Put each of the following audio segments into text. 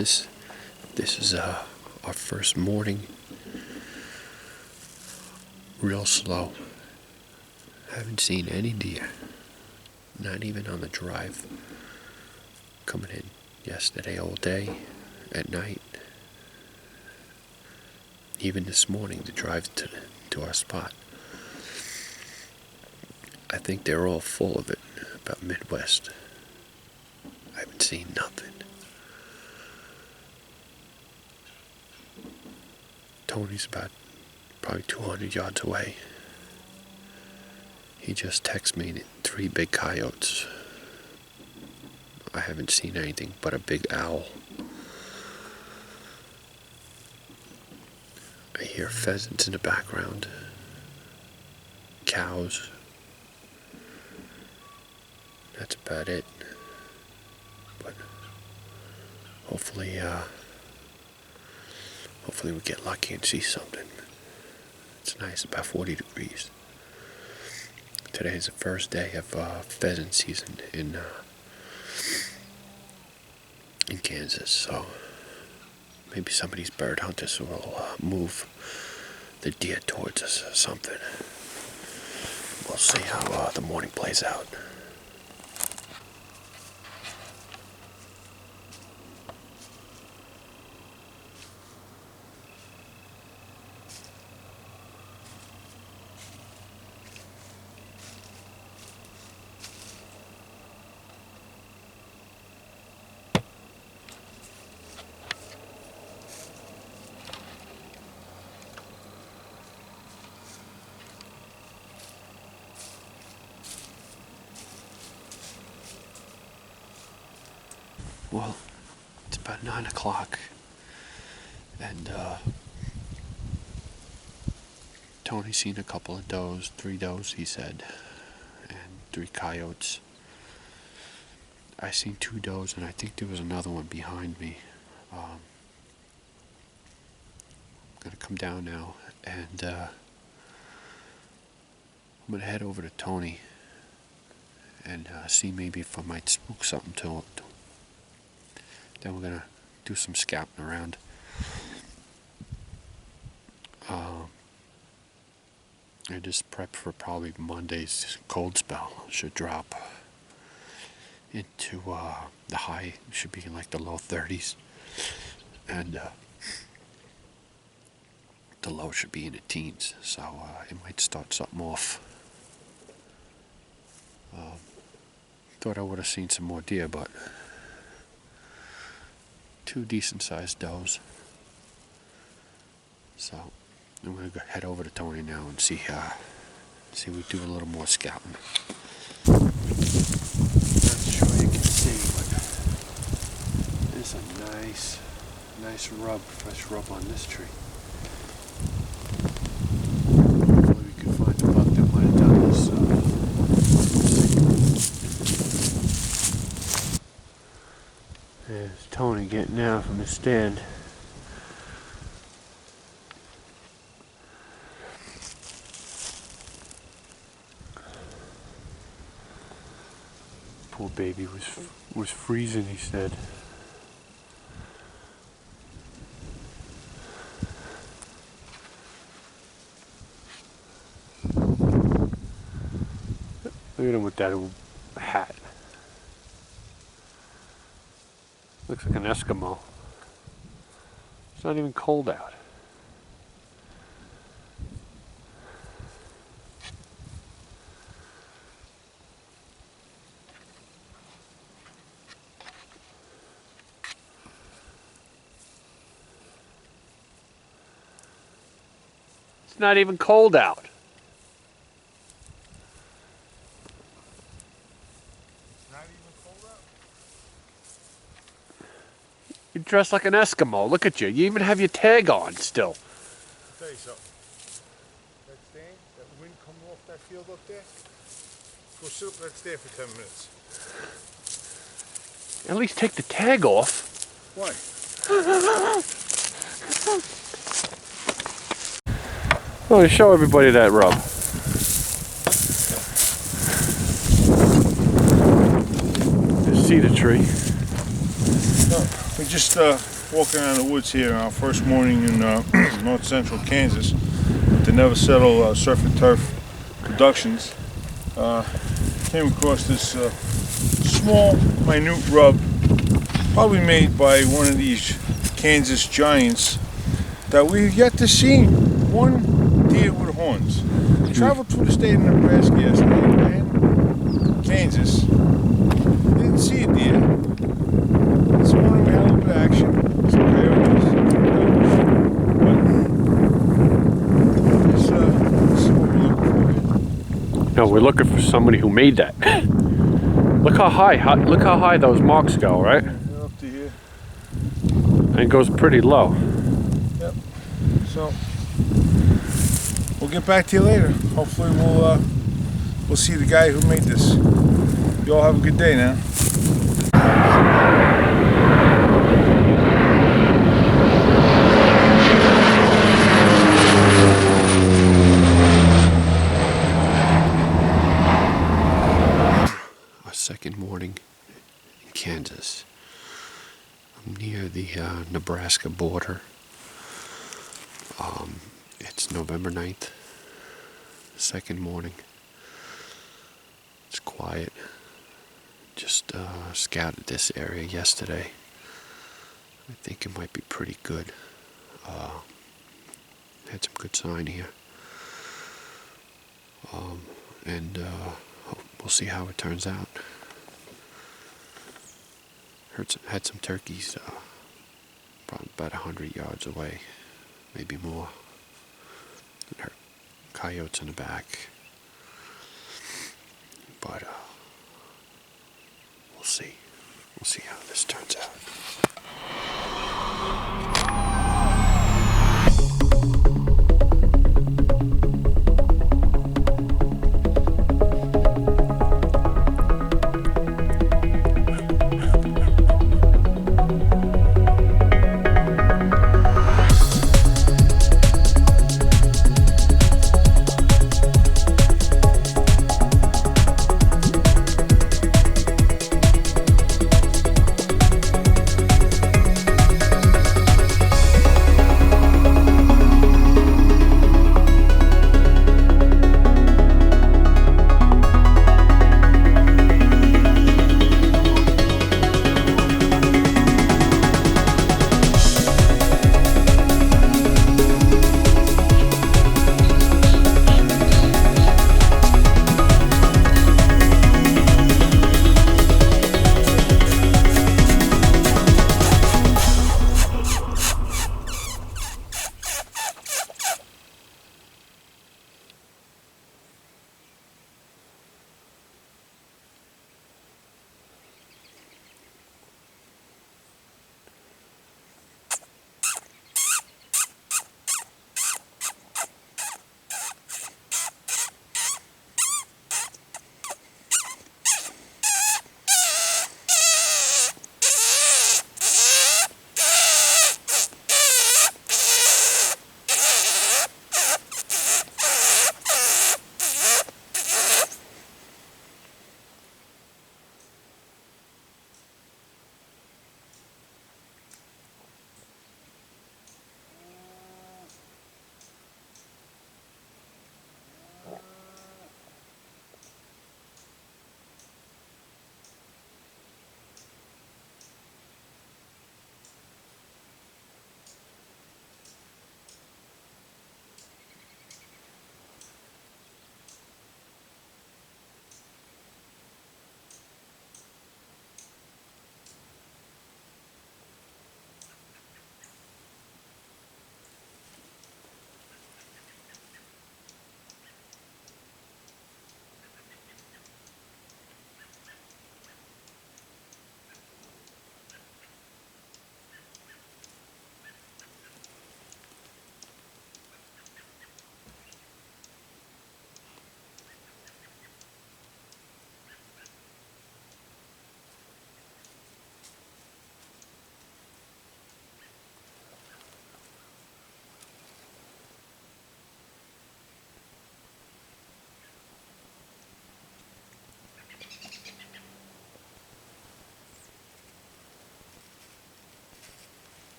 Kansas. This is our first morning. Real slow. Haven't seen any deer. Not even on the drive. Coming in yesterday all day, at night. Even this morning, the drive to our spot. I think they're all full of it about Midwest. I haven't seen nothing. Tony's about probably 200 yards away. He just texted me 3 big coyotes. I haven't seen anything but a big owl. I hear pheasants in the background. Cows. That's about it. But hopefully we get lucky and see something. It's nice, about 40 degrees. Today is the first day of pheasant season in Kansas, so maybe some of these bird hunters will move the deer towards us or something. We'll see how the morning plays out. Well, it's about 9 o'clock, and Tony's seen a couple of does, 3 does, he said, and 3 coyotes. I seen 2 does, and I think there was another one behind me. I'm gonna come down now, and I'm gonna head over to Tony and see maybe if I might spook something to him. Then we're gonna do some scouting around. I just prep for probably Monday's cold spell. Should drop into the high, should be in like the low 30s, and the low should be in the teens. So it might start something off. Thought I would have seen some more deer, but 2 decent-sized does. So I'm gonna go head over to Tony now and see we do a little more scouting. Not sure you can see, but there's a nice rub, fresh rub on this tree. Hopefully we can find a buck that might have done this. There's Tony getting down from his stand. Poor baby was freezing, he said. Look at him with that hat. Looks like an Eskimo. It's not even cold out. It's not even cold out. You're dressed like an Eskimo. Look at you. You even have your tag on still. I'll tell you something. That stand, that wind coming off that field up there, go sit up that stand for 10 minutes. At least take the tag off. Why? I want to show everybody that rub. The cedar tree. No, big just walking around the woods here on our first morning in north central Kansas with the Never Settle Surf and Turf Productions. Came across this small, minute rub, probably made by one of these Kansas giants that we've yet to see. One deer with horns. Traveled through the state of Nebraska yesterday and Kansas. Didn't see a deer. This morning we had a little bit of action. Some coyotes. But this is what we're looking for. No, we're looking for somebody who made that. Look how high those marks go, right? They're up to here. And it goes pretty low. Yep. So we'll get back to you later. Hopefully we'll see the guy who made this. You all have a good day now. Our second morning in Kansas. I'm near the Nebraska border. It's November 9th, second morning. It's quiet. Just scouted this area yesterday. I think it might be pretty good. Had some good sign here. And we'll see how it turns out. Had some turkeys probably about 100 yards away, maybe more. And heard coyotes in the back. But we'll see. We'll see how this turns out.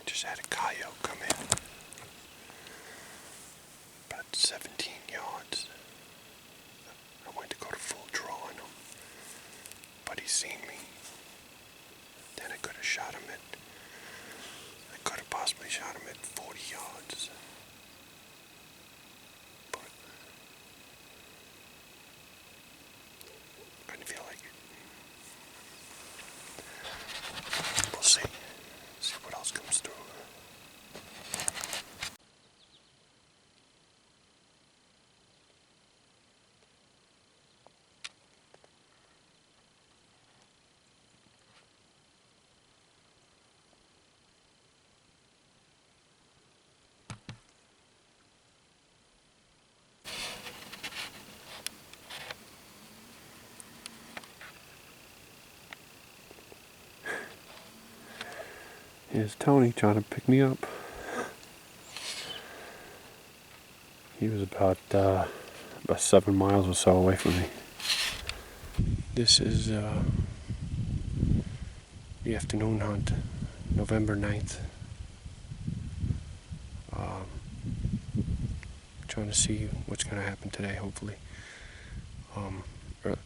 I just had a coyote come in. About 17 yards. I went to go to full draw on him, but he seen me. Then I could have shot him I could have possibly shot him at 40 yards. But I didn't feel like it. We'll see. See what else comes through. Here's Tony trying to pick me up. He was about 7 miles or so away from me. This is the afternoon hunt, November 9th. Trying to see what's going to happen today, hopefully.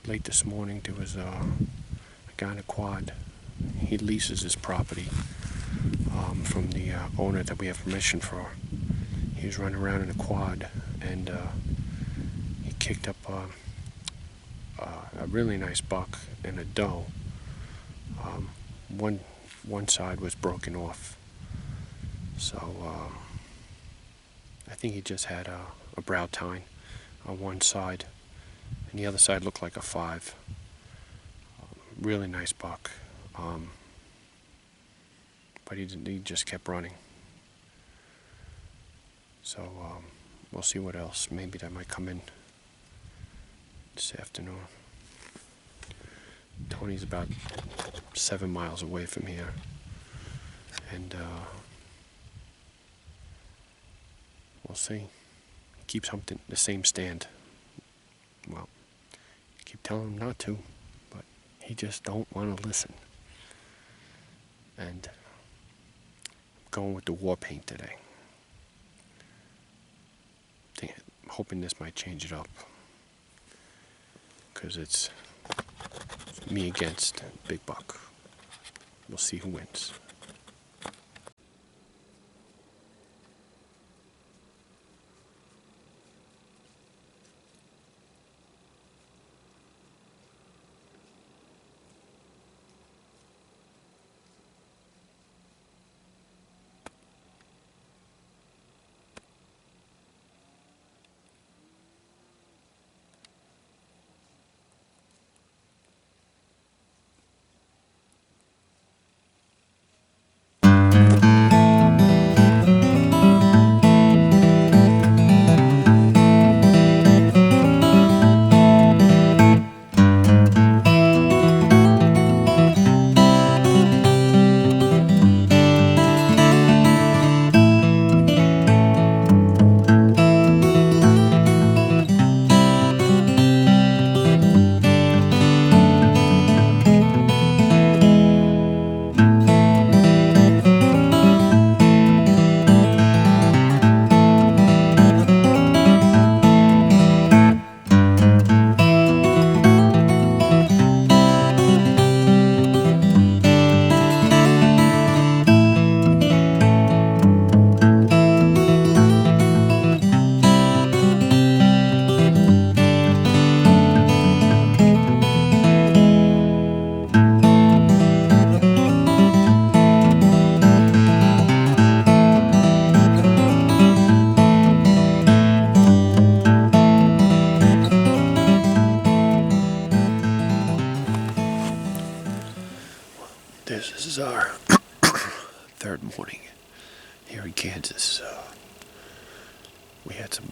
Late this morning, there was a guy in a quad. He leases his property from the owner that we have permission for. He was running around in a quad, and he kicked up a really nice buck and a doe. One side was broken off, so I think he just had a brow tine on one side, and the other side looked like a 5. Really nice buck. But he just kept running. So we'll see what else. Maybe that might come in this afternoon. Tony's about 7 miles away from here, and we'll see. He keeps hunting the same stand. Well, I keep telling him not to, but he just don't want to listen. And going with the war paint today. I'm hoping this might change it up, because it's me against Big Buck. We'll see who wins. This is our third morning here in Kansas. We had some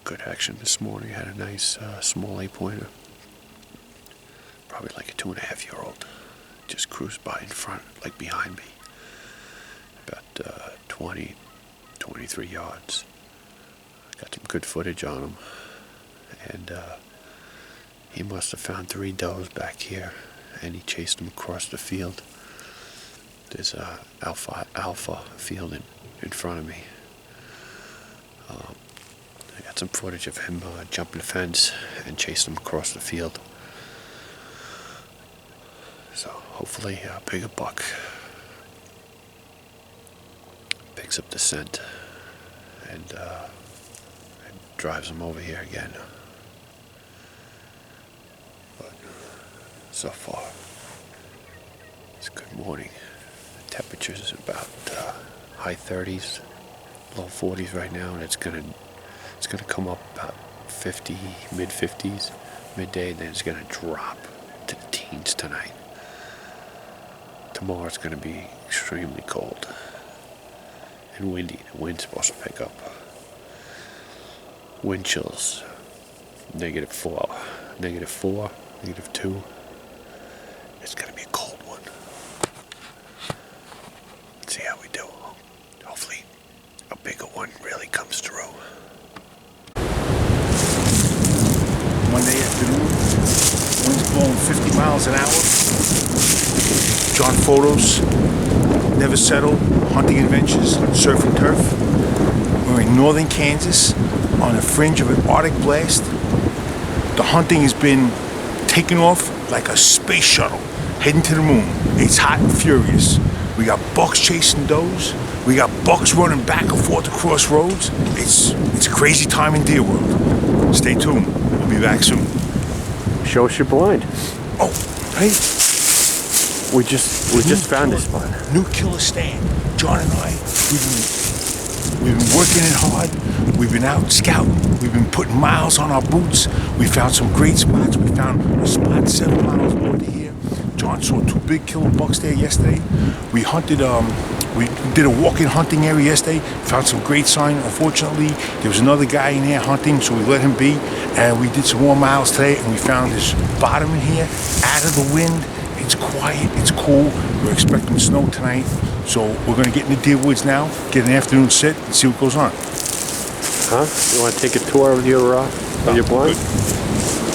good action this morning. Had a nice small 8-pointer, probably like a 2.5-year-old. Just cruised by in front, like behind me, about 20, 23 yards. Got some good footage on him, and he must have found 3 does back here, and he chased them across the field. There's a alpha field in front of me. I got some footage of him jumping the fence and chasing him across the field. So hopefully a bigger buck picks up the scent and drives him over here again. But so far, it's a good morning. The temperature is about high 30s, low 40s right now, and it's gonna come up about 50, mid 50s, midday, and then it's gonna drop to the teens tonight. Tomorrow it's gonna be extremely cold and windy. The wind's supposed to pick up. Wind chills, -4, -4, -2. It's gonna be a cold one. Let's see how we do. Hopefully a bigger one really comes through. Monday afternoon, wind's blowing 50 miles an hour. John Photos, Never Settle, Hunting Adventures, Surf and Turf. We're in northern Kansas on the fringe of an Arctic blast. The hunting has been taken off like a space shuttle, heading to the moon. It's hot and furious. We got bucks chasing does. We got bucks running back and forth across roads. It's a crazy time in deer world. Stay tuned. We'll be back soon. Show us your blind. Oh, hey. We just found this spot. New killer stand. John and I, we've been working it hard. We've been out scouting. We've been putting miles on our boots. We found some great spots. We found a spot 7 miles north of here. John saw 2 big killer bucks there yesterday. We hunted, we did a walk-in hunting area yesterday. Found some great sign. Unfortunately, there was another guy in there hunting, so we let him be. And we did some more miles today, and we found this bottom in here, out of the wind. It's quiet, it's cool. We're expecting snow tonight. So we're gonna get in the deer woods now, get an afternoon sit, and see what goes on. Huh? You want to take a tour of your blind?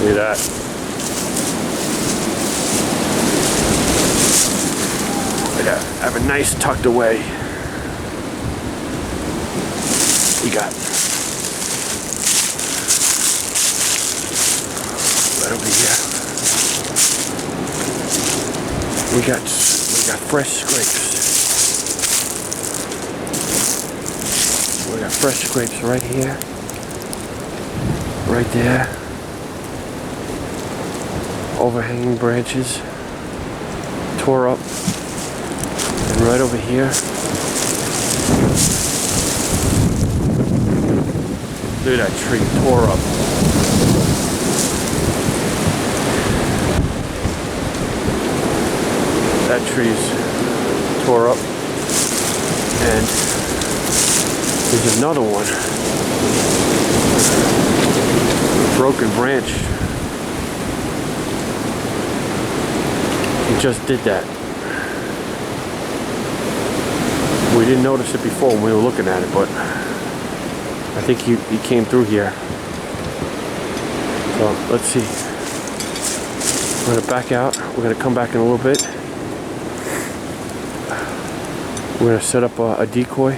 Look at that. I have a nice tucked away. We got right over here. We got fresh scrapes. We got fresh scrapes right here, right there, overhanging branches, tore up, and right over here. Look at that tree, tore up. That tree's tore up, and there's another one. Broken branch. He just did that. We didn't notice it before when we were looking at it, but I think he came through here. So let's see. We're gonna back out. We're gonna come back in a little bit. We're gonna set up a decoy.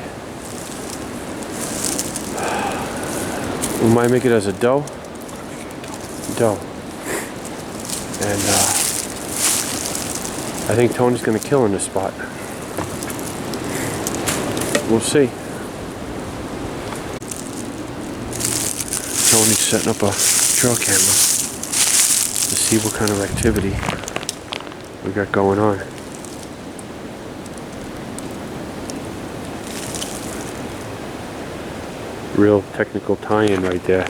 We might make it as a doe. And I think Tony's gonna kill in this spot. We'll see. Tony's setting up a trail camera to see what kind of activity we got going on. Real technical tie-in right there.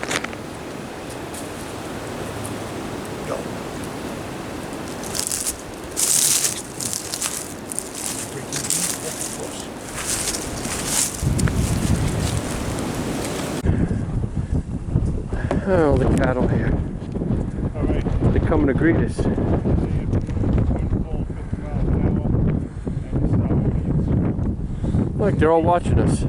Oh, the cattle here. All right. They're coming to greet us. Look, they're all watching us.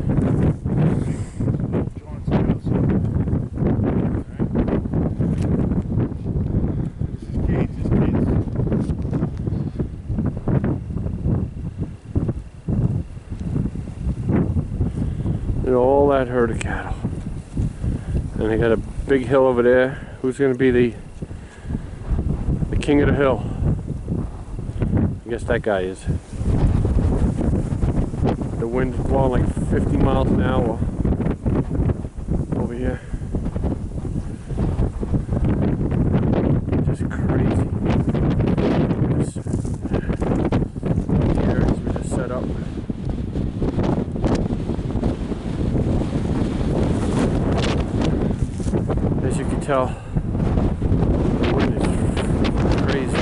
and all that herd of cattle. And they got a big hill over there. Who's going to be the king of the hill? I guess that guy is. The wind's blowing like 50 miles an hour over here. Just crazy. The areas we just set up. As you can tell, the wind is crazy.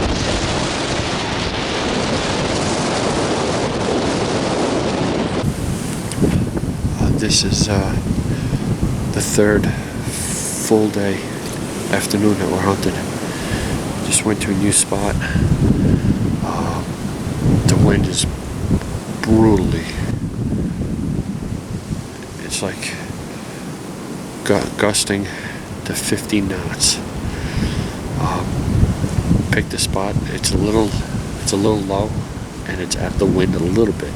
This is the third full day afternoon that we're hunting. Just went to a new spot. The wind is brutally. It's like gusting to 15 knots. Picked a spot. It's a little low, and it's at the wind a little bit.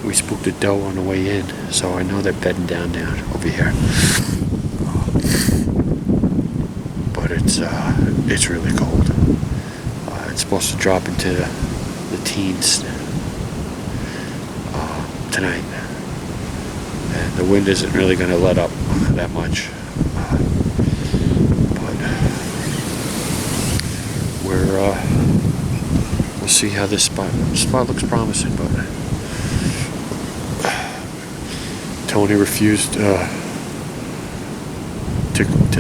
We spooked a doe on the way in, so I know they're bedding down over here. But it's really cold. It's supposed to drop into the teens tonight, and the wind isn't really going to let up that much. But we'll see how this spot looks promising, but. Tony refused to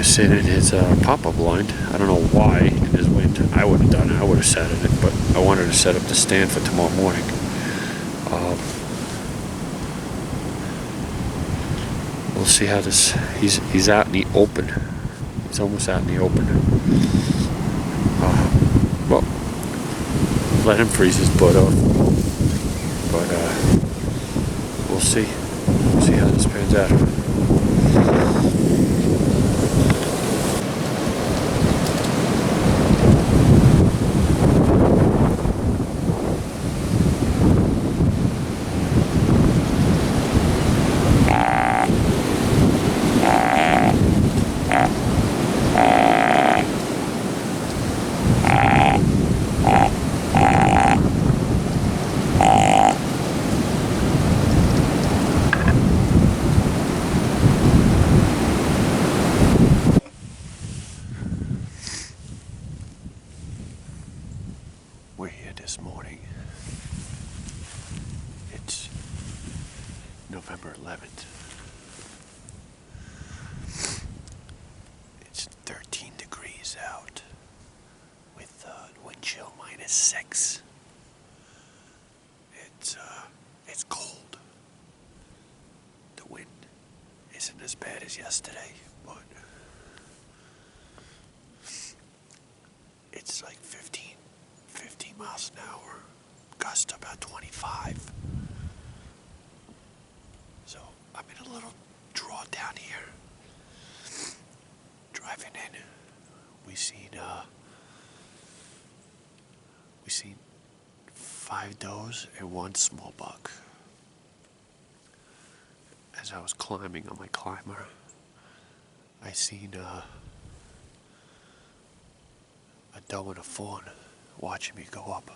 sit in his pop-up blind. I don't know why in his wind. I would have done it. I would have sat in it, but I wanted to set up the stand for tomorrow morning. We'll see how this. He's out in the open. He's almost out in the open. Well, let him freeze his butt off. But we'll see. See how this pans out. We're here this morning. It's November 11th. It's 13 degrees out with wind chill -6. It's cold. The wind isn't as bad as yesterday, but it's like 15 miles an hour, gust about 25. So I'm in a little draw down here. Driving in, we seen 5 does and 1 small buck. As I was climbing on my climber, I seen a doe and a fawn watching me go up.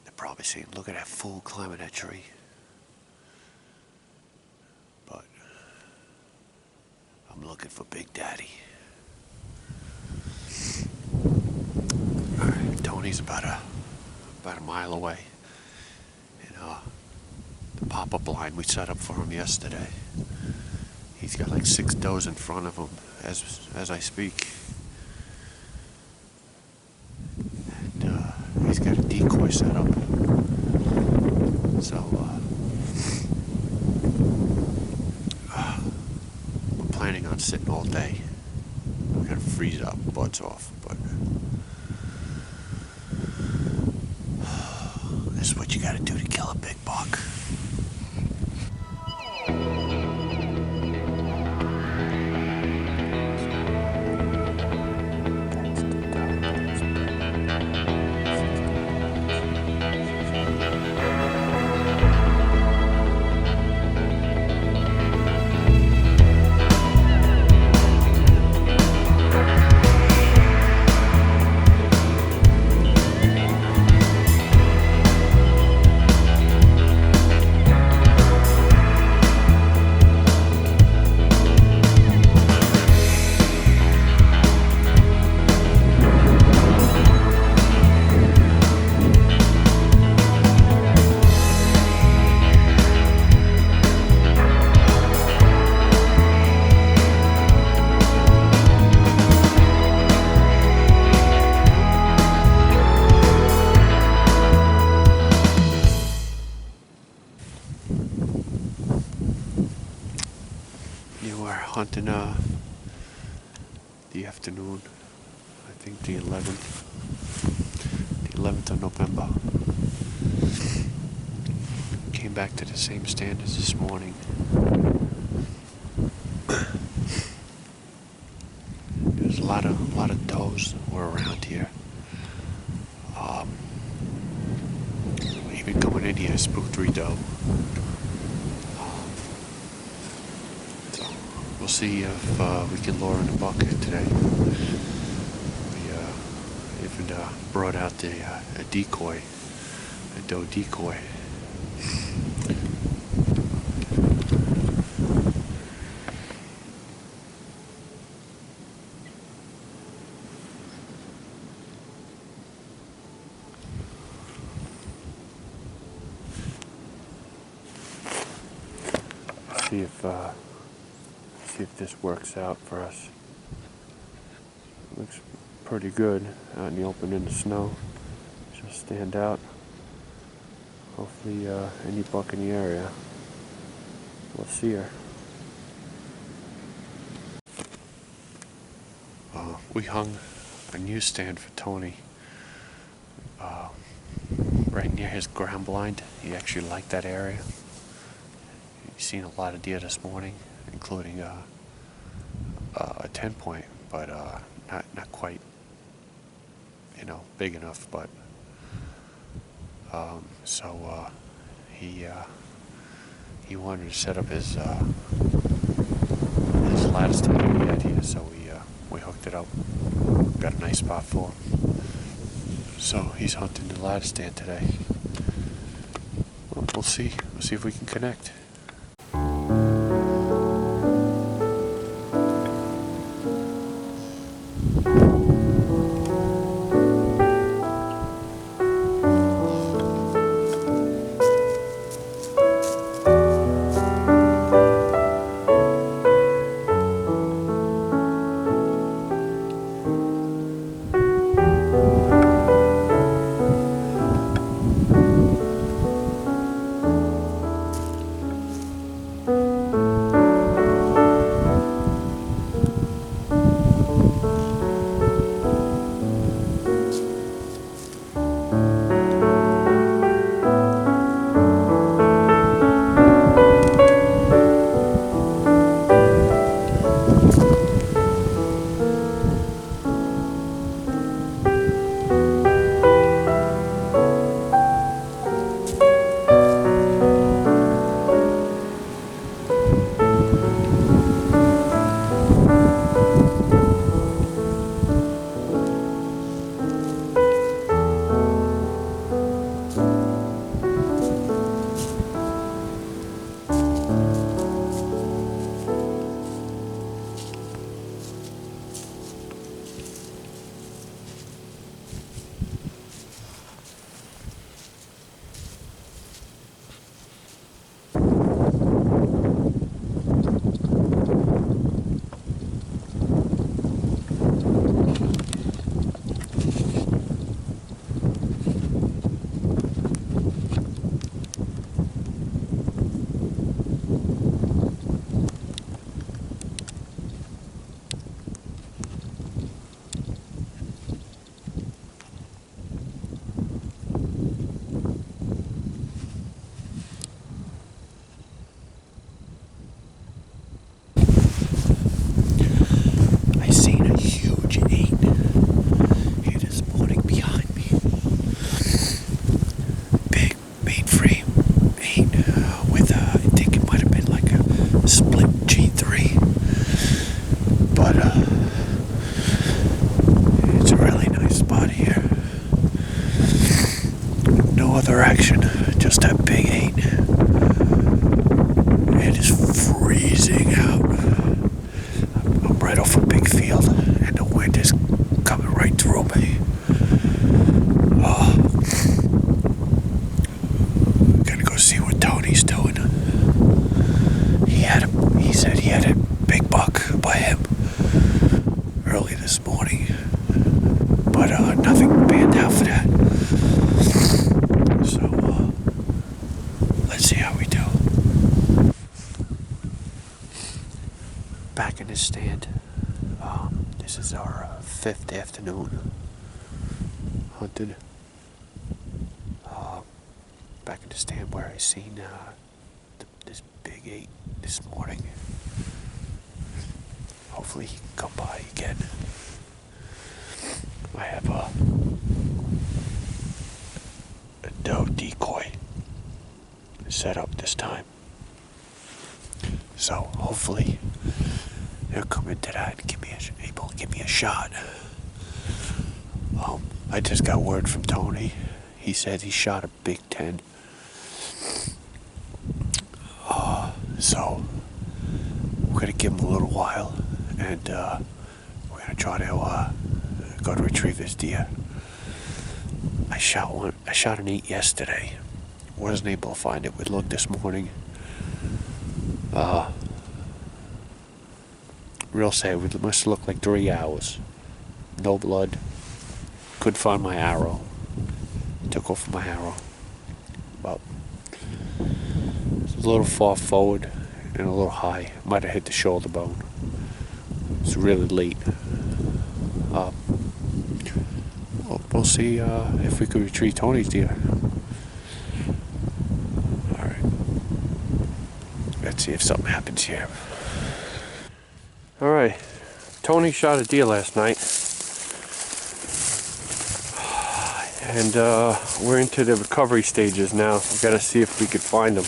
They're probably saying, look at that fool climbing that tree. But I'm looking for Big Daddy. Tony's about a mile away. And the pop-up blind we set up for him yesterday, he's got like 6 does in front of him as I speak. He's got a decoy set up. So, we're planning on sitting all day. We're gonna freeze our butts off, but this is what you gotta do to kill a big buck. hunting the afternoon. I think the 11th of November. Came back to the same stand as this morning. There's a lot of does were around here. Even coming in here, I spooked 3 doe. So we'll see if we can lure in a buck today. We even brought out a decoy, a doe decoy. See if this works out for us. Looks pretty good out in the open in the snow. Just stand out. Hopefully any buck in the area will see her. We hung a news stand for Tony right near his ground blind. He actually liked that area. He's seen a lot of deer this morning, including a 10-point, but not quite, big enough. But so he wanted to set up his lattice stand he had here, so we hooked it up. Got a nice spot for him. So he's hunting the lattice stand today. Well, we'll see. We'll see if we can connect. Action, just that big 8. It is freezing out. I'm right off a big field and the wind is coming right through me. Gonna go see what Tony's doing. He said he had a big buck by him early this morning, but nothing panned out for that. So let's his stand. This is our 5th afternoon hunted. Back in the stand where I seen this big 8 this morning. Hopefully he can come by again. I have a doe decoy set up this time. So hopefully he'll come into that and able to give me a shot. I just got word from Tony. He said he shot a big 10. So we're gonna give him a little while, and we're gonna try to go to retrieve this deer. I shot an 8 yesterday. Wasn't able to find it. We looked this morning. Real sad. It must look like 3 hours. No blood. Couldn't find my arrow. Took off my arrow. But it's a little far forward and a little high. Might have hit the shoulder bone. It's really late. We'll see if we could retrieve Tony's deer. Alright. Let's see if something happens here. Alright. Tony shot a deer last night. And we're into the recovery stages now. We've got to see if we could find him.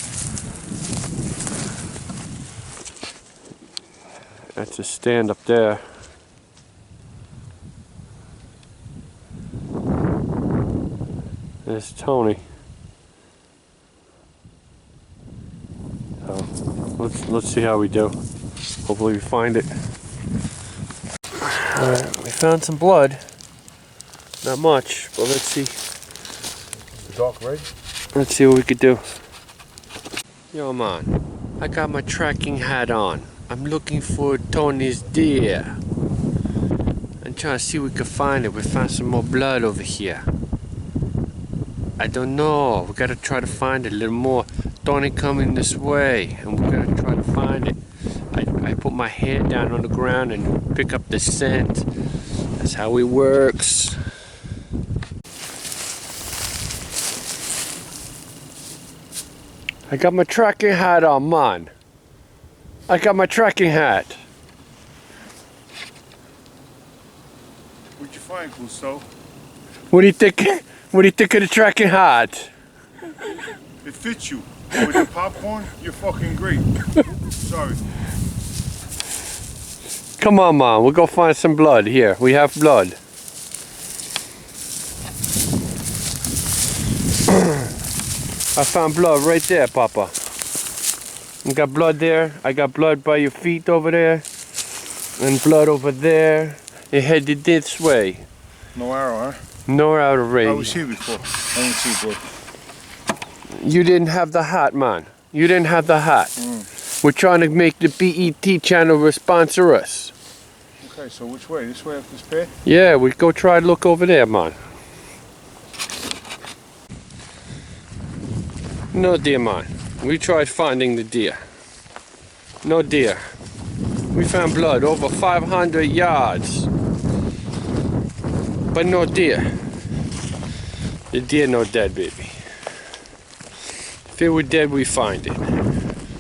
That's a stand up there. There's Tony. So let's see how we do. Hopefully we find it. Alright, we found some blood. Not much, but let's see. The dark red? Let's see what we could do. Yo man, I got my tracking hat on. I'm looking for Tony's deer. I'm trying to see if we can find it. We found some more blood over here. I don't know. We gotta try to find it a little more. Tony coming this way, and we're gonna try to find it. I put my head down on the ground and pick up the scent. That's how it works. I got my tracking hat on, man. I got my tracking hat. What'd you find, Clouseau? What do you think? What do you think of the tracking hat? It fits you. With the popcorn, you're fucking great. Sorry. Come on, man. We'll go find some blood. Here, we have blood. I found blood right there, Papa. You got blood there. I got blood by your feet over there. And blood over there. It headed this way. No arrow, huh? No arrow raised. I was here before. I didn't see blood. You didn't have the hat, man. You didn't have the hat. We're trying to make the BET channel sponsor us. Okay, so which way? This way up this path? Yeah, we go try to look over there, man. No deer, man. We tried finding the deer. No deer. We found blood over 500 yards. But no deer. The deer no dead, baby. If it were dead, we find it.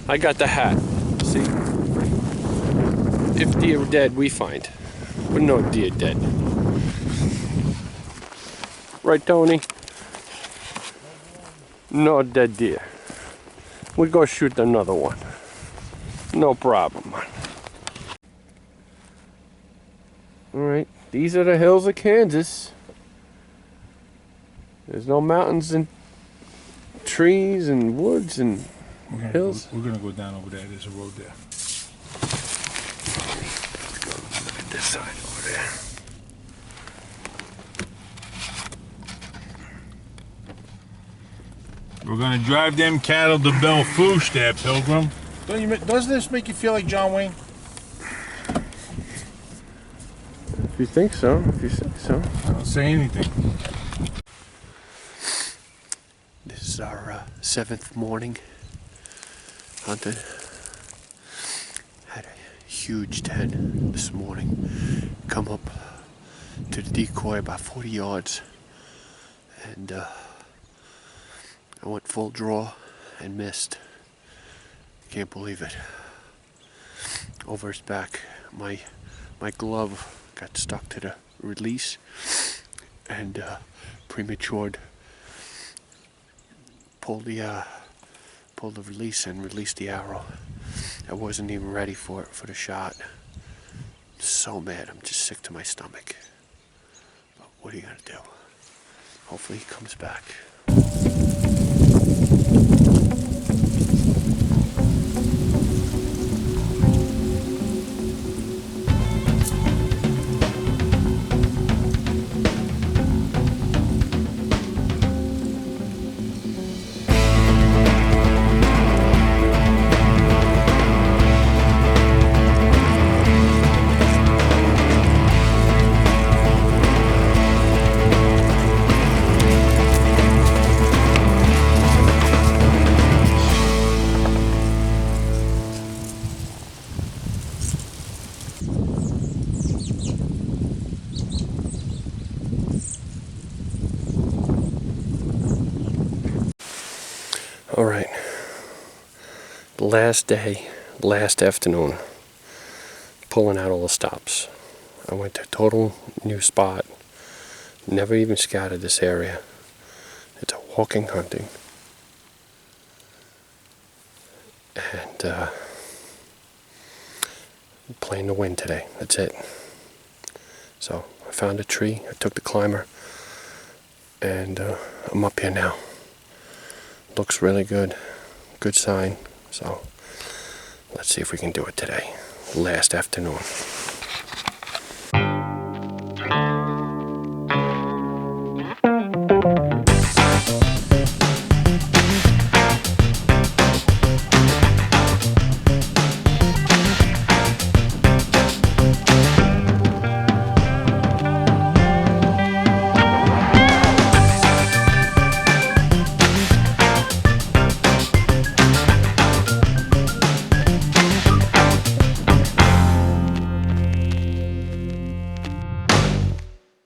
I got the hat. See? If deer were dead, we find. But no deer dead. Right, Tony? No dead deer. We go shoot another one. No problem, man. Alright, these are the hills of Kansas. There's no mountains and trees and woods and hills. We're gonna go down over there. There's a road there. Let's go look at this side over there. We're gonna drive them cattle to Belfouche there, Pilgrim. Doesn't this make you feel like John Wayne? If you think so, if you think so. I don't say anything. This is our 7th morning hunting. Had a huge 10 this morning. Come up to the decoy about 40 yards, and I went full draw and missed. Can't believe it. Over his back, my glove got stuck to the release and prematured. Pulled the release and released the arrow. I wasn't even ready for the shot. So mad, I'm just sick to my stomach. But what are you gonna do? Hopefully he comes back. All right, last day, last afternoon, pulling out all the stops. I went to a total new spot, never even scouted this area. It's a walking hunting. And playing the wind today, that's it. So I found a tree, I took the climber, and I'm up here now. Looks really good. Good sign. So let's see if we can do it today. Last afternoon.